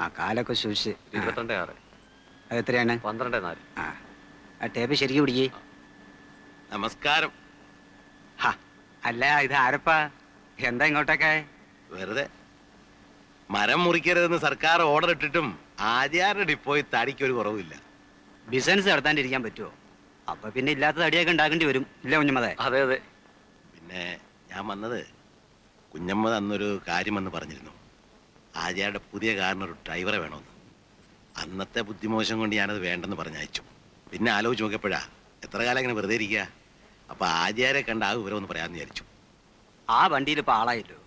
ആ കാലൊക്കെ സൂക്ഷിച്ച്. 22.6. അത് എത്രയാണ്? 12.4. ആ ടേപ്പ് ശരിക്കും പിടിക്കേ. നമസ്കാരം. അല്ല, ഇത് ആരപ്പാ? എന്താ ഇങ്ങോട്ടൊക്കെ? വെറുതെ. മരം മുറിക്കരുതെന്ന് സർക്കാർ ഓർഡർ ഇട്ടിട്ടും ആചാരുടെ ഡിപ്പോയി തടിക്കൊരു കുറവില്ല. ബിസിനസ് നടത്താണ്ടിരിക്കാൻ പറ്റുമോ? അപ്പൊ പിന്നെ ഇല്ലാത്ത തടിയൊക്കെ ഉണ്ടാക്കേണ്ടി വരും, ഇല്ല കുഞ്ഞമ്മതെ? അതെ അതെ. പിന്നെ ഞാൻ വന്നത്, കുഞ്ഞമ്മ അന്നൊരു കാര്യം വന്ന് പറഞ്ഞിരുന്നു. ആചാരുടെ പുതിയ കാറിനൊരു ഡ്രൈവറെ വേണമെന്ന്. അന്നത്തെ ബുദ്ധിമോശം കൊണ്ട് ഞാനത് വേണ്ടെന്ന് പറഞ്ഞയച്ചു. പിന്നെ ആലോചിച്ച് നോക്കിയപ്പോഴാ എത്ര കാലം ഇങ്ങനെ വെറുതെ ഇരിക്കുക. അപ്പൊ ആചാരെ കണ്ട ആ വിവരം ഒന്ന് പറയാമെന്ന് വിചാരിച്ചു. ആ വണ്ടിയിൽ ഇപ്പൊ ആളായല്ലോ.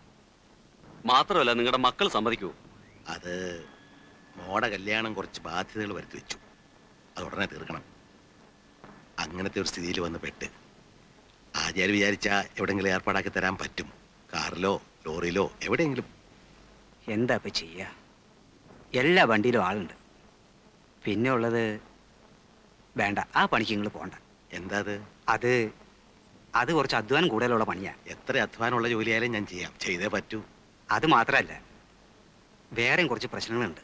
മാത്രമല്ല, നിങ്ങളുടെ മക്കൾ സമ്മതിക്കൂ? അത് മോടെ കല്യാണം കുറച്ച് ബാധ്യതകൾ വരുത്തി വെച്ചു. അത് ഉടനെ തീർക്കണം. അങ്ങനത്തെ ഒരു സ്ഥിതിയിൽ വന്ന് പെട്ട് ആചാര്യ വിചാരിച്ചാ എവിടെയെങ്കിലും ഏർപ്പാടാക്കി തരാൻ പറ്റും. കാറിലോ ലോറിയിലോ എവിടെയെങ്കിലും. എന്താ ഇപ്പൊ ചെയ്യാ? എല്ലാ വണ്ടിയിലും ആളുണ്ട്. പിന്നെ ഉള്ളത് വേണ്ട, ആ പണിക്ക് നിങ്ങൾ പോണ്ട. എന്താ അത് അത് കുറച്ച് അധ്വാനം കൂടുതലുള്ള പണിയാ. എത്ര അധ്വാനമുള്ള ജോലിയായാലും ഞാൻ ചെയ്യാം, ചെയ്തേ പറ്റൂ. അത് മാത്രല്ല, വേറെയും കുറച്ച് പ്രശ്നങ്ങളുണ്ട്.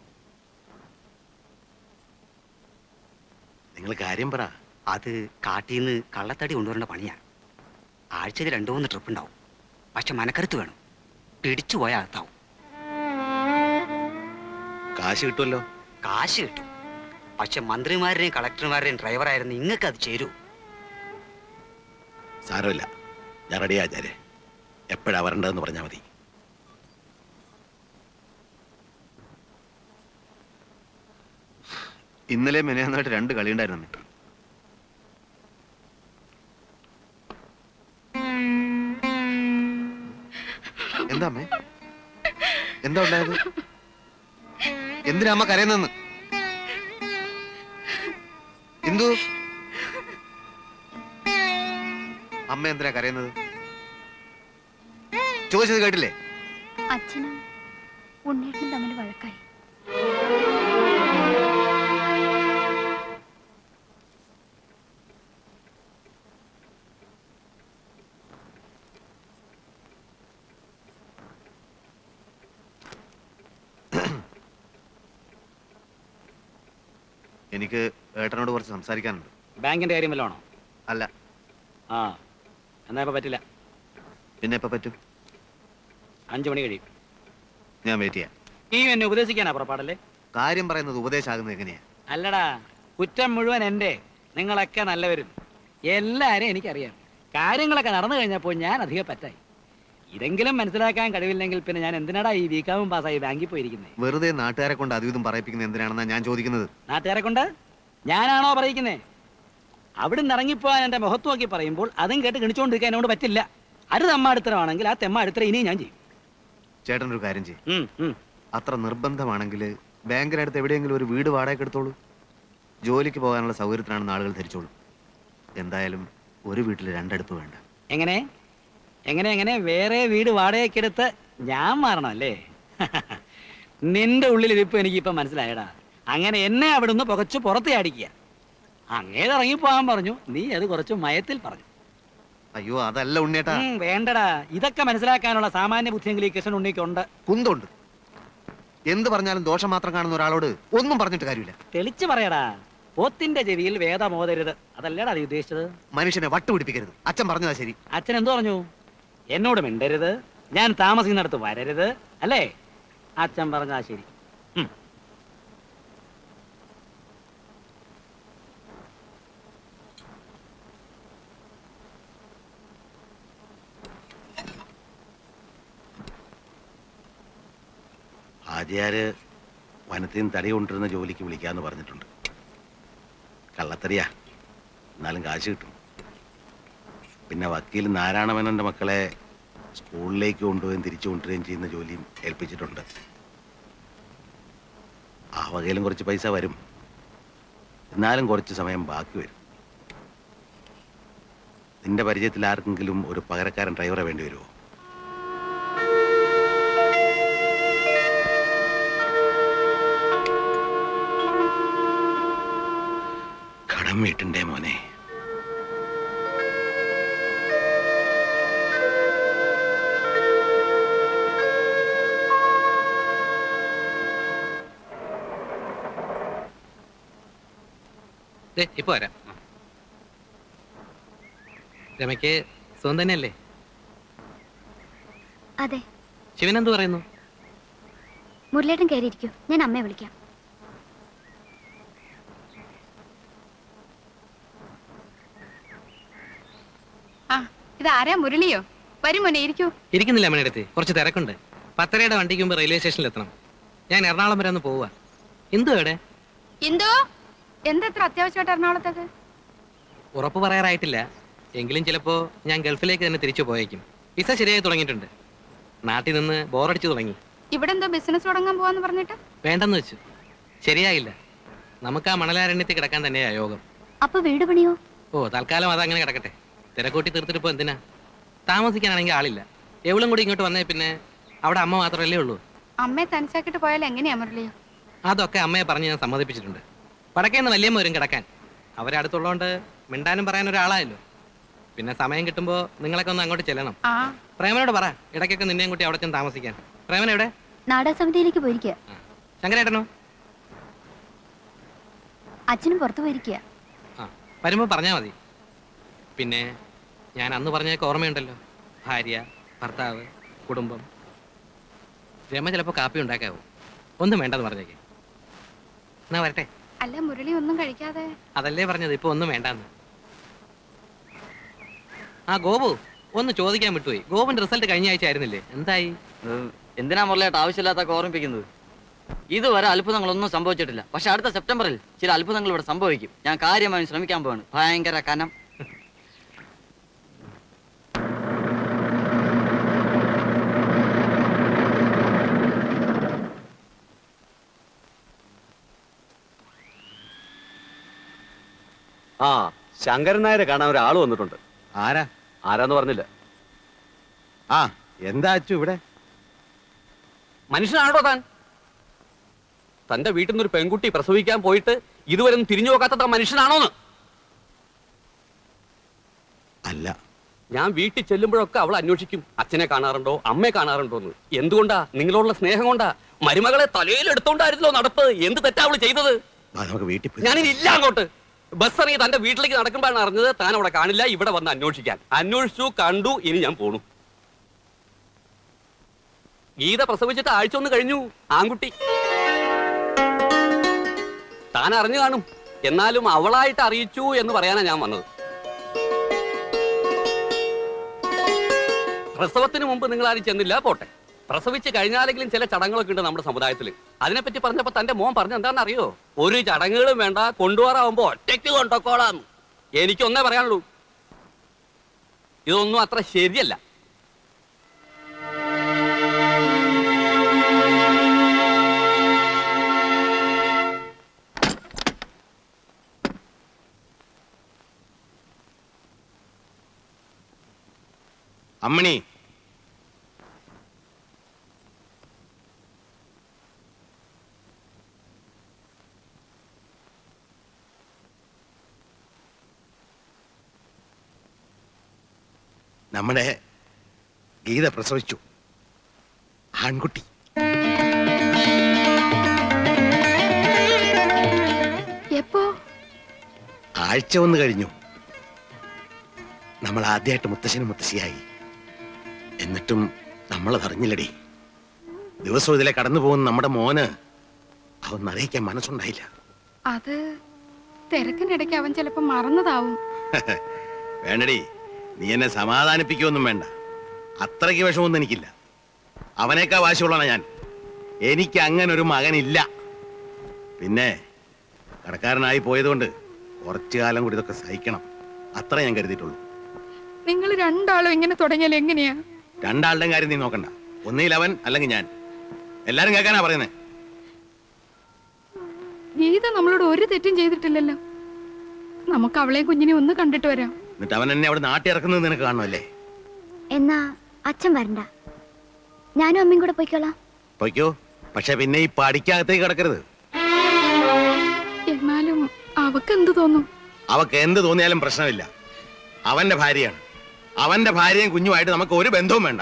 നിങ്ങൾ കാര്യം പറ. അത് കാട്ടിന്ന് കള്ളത്തടി കൊണ്ടുവരേണ്ട പണിയാ. ആഴ്ചയിൽ 2-3 ട്രിപ്പ് ഉണ്ടാവും. പക്ഷെ മനക്കരുത്ത് വേണം, പിടിച്ചു പോയാൽ അകത്താവും. കാശ് കിട്ടുമല്ലോ? കാശ് കിട്ടും, പക്ഷെ മന്ത്രിമാരുടെയും കളക്ടർമാരുടെയും ഡ്രൈവറായിരുന്നു നിങ്ങൾക്ക് അത് ചേരൂ. സാരമില്ല, ഞാൻ റെഡിയാ ആചാര്യ. എപ്പോഴാ വരേണ്ടതെന്ന് പറഞ്ഞാൽ മതി. ഇന്നലെ മെനയാന്നായിട്ട് 2 കളി ഉണ്ടായിരുന്നു. എന്താ അമ്മേ, എന്താ ഉണ്ടായത്? എന്തിനാ അമ്മ കരയുന്നെന്ന്? എന്തു അമ്മ എന്തിനാ കരയുന്നത്? ചോദിച്ചത് കേട്ടില്ലേ? അച്ഛനും ഉണ്ണേട്ടനും തമ്മിൽ വഴക്കായി. എനിക്ക് ഏട്ടനോട് കുറച്ച് സംസാരിക്കാനുണ്ട്. ബാങ്കിന്റെ കാര്യം വല്ലതാണോ? അല്ല. എന്നാ ഇപ്പൊ പറ്റില്ല. പിന്നെ എപ്പോ പറ്റും? 5 മണി കഴിയും. ഞാൻ വെയിറ്റ് ചെയ്യാം. നീ എന്നെ ഉപദേശിക്കാനാ പുറപ്പാടല്ലേ? കാര്യം പറയുന്നത് ഉപദേശമാകുന്നത് എങ്ങനെയാ? അല്ലടാ, കുറ്റം മുഴുവൻ എൻ്റെ. നിങ്ങളൊക്കെ നല്ലവരും, എല്ലാരും എനിക്കറിയാം. കാര്യങ്ങളൊക്കെ നടന്നു കഴിഞ്ഞപ്പോൾ ഞാൻ അധികം പറ്റായി. ഇതെങ്കിലും മനസ്സിലാക്കാൻ കഴിവില്ലെങ്കിൽ പിന്നെ ഞാൻ എന്തിനാടാ ഈ ബികാമും പാസ്സായി ബാങ്കിൽ പോയിരിക്കുന്നത്? വെറുതെ നാട്ടുകാരെ കൊണ്ട് അതും പറയിപ്പിക്കുന്നത് എന്തിനാണെന്നാ ഞാൻ ചോദിക്കുന്നത്. നാട്ടുകാരെ കൊണ്ട് ഞാനാണോ പറയിക്കുന്നേ? അവിടുന്ന് ഇറങ്ങിപ്പോവാൻ എന്റെ മുഖത്ത് നോക്കി പറയുമ്പോൾ അതും കേട്ട് ഗണിച്ചുകൊണ്ടിരിക്കാൻ എന്നോട് പറ്റില്ല. അത് തെമ്മാടിത്തരമാണെങ്കിൽ ആ തെമ്മാടിത്തരം ഇനിയും ഞാൻ ചെയ്യും. ചേട്ടനൊരു കാര്യം ചെയ്യും. അത്ര നിർബന്ധമാണെങ്കിൽ ബാങ്കിനടുത്ത് എവിടെയെങ്കിലും ഒരു വീട് വാടകയ്ക്ക് എടുത്തോളൂ. ജോലിക്ക് പോകാനുള്ള സൗകര്യത്തിനാണെന്ന് ആളുകൾ ധരിച്ചോളൂ. എന്തായാലും ഒരു വീട്ടിൽ 2 അടുപ്പ് വേണ്ട. എങ്ങനെ എങ്ങനെ എങ്ങനെ വേറെ വീട് വാടകയ്ക്കെടുത്ത് ഞാൻ മാറണം അല്ലേ? നിന്റെ ഉള്ളിൽ ഇതിപ്പോ എനിക്കിപ്പം മനസ്സിലായടാ. അങ്ങനെ എന്നെ അവിടുന്ന് പുകച്ചു പുറത്ത് ചാടിക്കുക. അങ്ങേത് ഇറങ്ങിപ്പോകാൻ പറഞ്ഞു, നീ അത് കുറച്ച് മയത്തിൽ പറഞ്ഞു. അയ്യോ, അതല്ല ഉണ്ണേട്ടാ. വേണ്ടടാ, ഇതൊക്കെ മനസ്സിലാക്കാനുള്ള സാമാന്യ ബുദ്ധിയെങ്കിലും ഈ കൃഷ്ണൻ ഉണ്ണിക്കുണ്ട്. കുന്തുണ്ട്. എന്ത് പറഞ്ഞാലും ദോഷം മാത്രം കാണുന്ന ഒരാളോട് ഒന്നും പറഞ്ഞിട്ട് കാര്യമില്ല. തെളിച്ചു പറയടാ. പോത്തിന്റെ ചെവിയിൽ വേദമോതരുത്, അതല്ലേടാ നീ ഉദ്ദേശിച്ചത്? മനുഷ്യനെ വട്ടുപിടിപ്പിക്കരുത്. അച്ഛൻ പറഞ്ഞതാ ശരി. അച്ഛൻ എന്തു പറഞ്ഞു? എന്നോട് മിണ്ടരുത്, ഞാൻ താമസിക്കുന്നിടത്ത് വരരുത്, അല്ലേ? അച്ഛൻ പറഞ്ഞാ ശരി. ആചാര് വനത്തിൽ നിന്ന് തടി കൊണ്ടിരുന്ന ജോലിക്ക് വിളിക്കാന്ന് പറഞ്ഞിട്ടുണ്ട്. കള്ളത്തടിയാ, എന്നാലും കാശ് കിട്ടും. പിന്നെ വക്കീൽ നാരായണമേനോന്റെ മക്കളെ സ്കൂളിലേക്ക് കൊണ്ടുപോയും തിരിച്ചു കൊണ്ടുവരികയും ചെയ്യുന്ന ജോലിയും ഏൽപ്പിച്ചിട്ടുണ്ട്. ആ വകയിലും കുറച്ച് പൈസ വരും, എന്നാലും കുറച്ച് സമയം ബാക്കി വരും. നിന്റെ പരിചയത്തിൽ ആർക്കെങ്കിലും ഒരു പകരക്കാരൻ ഡ്രൈവറെ വേണ്ടി വരുമോ? കടം വീട്ടിൻ്റെ മോനെ. ഇപ്പൊ വരാം. രമയ്ക്ക് സുഖം തന്നെയല്ലേ? അതെ. ശിവൻ എന്ത് പറയുന്നു? മുരളേട്ടൻ കയറിയിരിക്കൂ, ഞാൻ അമ്മയെ വിളിക്കാം. ആ, ഇതാരാ? മുരളിയോ? വരും മോനെ, ഇരിക്കൂ. ഇരിക്കുന്നില്ല അമ്മയുടെ കുറച്ച് തിരക്കുണ്ട്. 10:30 വണ്ടിക്ക് മുമ്പ് റെയിൽവേ സ്റ്റേഷനിൽ എത്തണം. ഞാൻ എറണാകുളം വരെ ഒന്ന് പോവുക. എന്തു എവിടെ? എന്തോ? എന്താ ഇത്ര അത്യാവശ്യമായിട്ട് എറണാകുളത്തേക്ക്? ഉറപ്പ് പറയാറായിട്ടില്ല. എങ്കിലും ചിലപ്പോ ഞാൻ ഗൾഫിലേക്ക് തന്നെ തിരിച്ചു പോയേക്കും. വിസ ശരിയായി തുടങ്ങിയിട്ടുണ്ട്. നാട്ടിൽ നിന്ന് ബോറടിച്ചു തുടങ്ങി. ഇവിടെ എന്തോ ബിസിനസ് തുടങ്ങാൻ പോവാന്ന് പറഞ്ഞിട്ട്? വേണ്ടെന്ന് വെച്ചു. ശരിയായില്ല. നമുക്ക് ആ മണലാരണ്യത്തിൽ കിടക്കാൻ തന്നെയാ യോഗം. അപ്പൊ വീട് പണിയോ? ഓ, തൽക്കാലം അതങ്ങനെ കിടക്കട്ടെ. തിരക്കൂട്ടി തീർത്തിട്ട് ഇപ്പൊ എന്തിനാ? താമസിക്കാനാണെങ്കിൽ ആളില്ല. എവളും കൂടി ഇങ്ങോട്ട് വന്നേ പിന്നെ അവിടെ അമ്മ മാത്രമല്ലേ ഉള്ളൂ. അമ്മയെ തനിച്ചാക്കിട്ട് പോയാൽ എങ്ങനെയാ മുരളി? അതൊക്കെ അമ്മയെ പറഞ്ഞ് ഞാൻ സമ്മതിപ്പിച്ചിട്ടുണ്ട്. പടക്കേന്ന് വല്യമ്മ വരും കിടക്കാൻ. അവരടുത്തുള്ളതുകൊണ്ട് മിണ്ടാനും പറയാൻ ഒരാളായല്ലോ. പിന്നെ സമയം കിട്ടുമ്പോ നിങ്ങളൊക്കെ ഒന്ന് അങ്ങോട്ട് ചെല്ലണം. ആ, പ്രേമനോട് പറ ഇടയ്ക്കൊക്കെ നിന്നെയും കൂട്ടി അവിടെ ചെന്ന് താമസിക്കാൻ. പ്രേമൻ എവിടെ? നാടക സമിതിയിലേക്ക് പോയിരിക്കുക. ശങ്കരേട്ടനോ? അച്ഛനും പുറത്തു പോയിരിക്കുക. ആ, വരുമ്പോ പറഞ്ഞാ മതി. പിന്നെ ഞാൻ അന്ന് പറഞ്ഞതൊക്കെ ഓർമ്മയുണ്ടല്ലോ. ഭാര്യ, ഭർത്താവ്, കുടുംബം. രമ ചിലപ്പോ കാപ്പി ഉണ്ടാക്കാവൂ. ഒന്നും വേണ്ടെന്ന് പറഞ്ഞേക്കെ. എന്നാ വരട്ടെ. അല്ല മുരളി ഒന്നും കഴിക്കാതെ? അതല്ലേ പറഞ്ഞത്, ഇപ്പൊ ഒന്നും വേണ്ടാന്ന്. ആ ഗോപു ഒന്ന് ചോദിക്കാൻ വിട്ടുപോയി. ഗോപുന്റെ റിസൾട്ട് കഴിഞ്ഞ ആഴ്ച ആയിരുന്നില്ലേ? എന്തായി? എന്തിനാ മുരളിയായിട്ട് ആവശ്യമില്ലാത്ത ഓർമ്മിപ്പിക്കുന്നത്? ഇതുവരെ അത്ഭുതങ്ങളൊന്നും സംഭവിച്ചിട്ടില്ല. പക്ഷെ അടുത്ത സെപ്റ്റംബറിൽ ചില അത്ഭുതങ്ങൾ ഇവിടെ സംഭവിക്കും. ഞാൻ കാര്യമായി ശ്രമിക്കാൻ പോവാണ്. ഭയങ്കര കനം. ആ, ശങ്കരൻ നായരെ കാണാൻ ഒരാൾ വന്നിട്ടുണ്ട്. ആരാ? ആരാന്ന് പറഞ്ഞില്ല. ആ, എന്താ അച്ചു ഇവിടെ? മനുഷ്യനാണോ താൻ? തന്റെ വീട്ടിൽ നിന്നൊരു പെൺകുട്ടി പ്രസവിക്കാൻ പോയിട്ട് ഇതുവരെ ഒന്നും തിരിഞ്ഞു നോക്കാത്ത മനുഷ്യനാണോന്ന്? അല്ല. ഞാൻ വീട്ടിൽ ചെല്ലുമ്പോഴൊക്കെ അവൾ അന്വേഷിക്കും, അച്ഛനെ കാണാറുണ്ടോ, അമ്മയെ കാണാറുണ്ടോ എന്ന്. എന്തുകൊണ്ടാ? നിങ്ങളോടുള്ള സ്നേഹം കൊണ്ടാ. മരുമകളെ തലയിൽ എടുത്തോണ്ടായിരുന്നല്ലോ നടപ്പ്. എന്ത് തെറ്റാ അവള് ചെയ്തത്? വാ, നമുക്ക് വീട്ടിൽ പോയി. ഞാനിനി ഇല്ല അങ്ങോട്ട്. ബസ് ഇറങ്ങി തന്റെ വീട്ടിലേക്ക് നടക്കുമ്പോഴാണ് അറിഞ്ഞത് താൻ അവിടെ കാണില്ല. ഇവിടെ വന്ന് അന്വേഷിക്കാൻ. അന്വേഷിച്ചു, കണ്ടു, ഇനി ഞാൻ പോണു. ഗീത പ്രസവിച്ചിട്ട് ആഴ്ച ഒന്ന് കഴിഞ്ഞു. ആൺകുട്ടി. താൻ അറിഞ്ഞു കാണും. എന്നാലും അവളായിട്ട് അറിയിച്ചു എന്ന് പറയാനാ ഞാൻ വന്നത്. പ്രസവത്തിന് മുമ്പ് നിങ്ങൾ ആരും ചെന്നില്ല, പോട്ടെ. പ്രസവിച്ച് കഴിഞ്ഞാലെങ്കിലും ചില ചടങ്ങുകളൊക്കെ ഉണ്ട് നമ്മുടെ സമുദായത്തിൽ. അതിനെപ്പറ്റി പറഞ്ഞപ്പോ തന്റെ മോൻ പറഞ്ഞ എന്താണെന്ന് അറിയോ? ഒരു ചടങ്ങുകളും വേണ്ട, കൊണ്ടുപോകാറാവുമ്പോ ഒറ്റയ്ക്ക് കൊണ്ടോക്കോളാന്ന്. എനിക്കൊന്നേ പറയാനുള്ളൂ, ഇതൊന്നും അത്ര ശരിയല്ല. അമ്മണി, നമ്മുടെ ഗീത പ്രസവിച്ചു. ആൺകുട്ടി. എപ്പോ? ആഴ്ച ഒന്ന് കഴിഞ്ഞു. നമ്മൾ ആദ്യമായിട്ട് മുത്തശ്ശനും മുത്തശ്ശിയായി. എന്നിട്ടും നമ്മളത് അറിഞ്ഞില്ലടി. ദിവസവും ഇതിലെ കടന്നു പോകുന്ന നമ്മുടെ മോന് അവൻ അറിയിക്കാൻ മനസ്സുണ്ടായില്ല. അത് തിരക്കിനിടയ്ക്ക് അവൻ ചിലപ്പോ മറന്നതാവും. വേണ്ടടി, നീ എന്നെ സമാധാനിപ്പിക്കുകയൊന്നും വേണ്ട. അത്രയ്ക്ക് വിഷമൊന്നും എനിക്കില്ല. അവനേക്കാ വാശിയുള്ളതാണ് ഞാൻ. എനിക്ക് അങ്ങനെ ഒരു മകനില്ല. പിന്നെ കടക്കാരനായി പോയതുകൊണ്ട് കുറച്ചു കാലം കൂടി ഇതൊക്കെ സഹിക്കണം. അത്ര ഞാൻ കരുതിയിട്ടുള്ളൂ. നിങ്ങൾ രണ്ടാളും ഇങ്ങനെ തുടങ്ങിയാൽ എങ്ങനെയാ? രണ്ടാളുടെയും കാര്യം നീ നോക്കണ്ട. ഒന്നിൽ അവൻ അല്ലെങ്കിൽ ഞാൻ. എല്ലാരും കേൾക്കാനാ പറയുന്നേ. ഗീത നമ്മളോട് ഒരു തെറ്റും ചെയ്തിട്ടില്ലല്ലോ. നമുക്ക് അവളെ കുഞ്ഞിനെ ഒന്ന് കണ്ടിട്ട് വരാം. എന്നിട്ട് അവൻ എന്നെ അവിടെ നാട്ടി ഇറക്കുന്നത് നിനക്ക് കാണുമല്ലേ? എന്നാ അച്ഛൻ വരണ്ട, ഞാനും അമ്മയും കൂടെ പോയിക്കോളാം. പോയിക്കോ. പക്ഷെ പിന്നെ ഈ പഠിക്കകത്തേക്ക് കിടക്കരുത്. എന്നാലും അവക്ക് എന്ത് തോന്നും? അവക്ക് എന്ത് തോന്നിയാലും പ്രശ്നമില്ല. അവന്റെ ഭാര്യയാണ്. അവന്റെ ഭാര്യയും കുഞ്ഞുമായിട്ട് നമുക്ക് ഒരു ബന്ധവും വേണ്ട.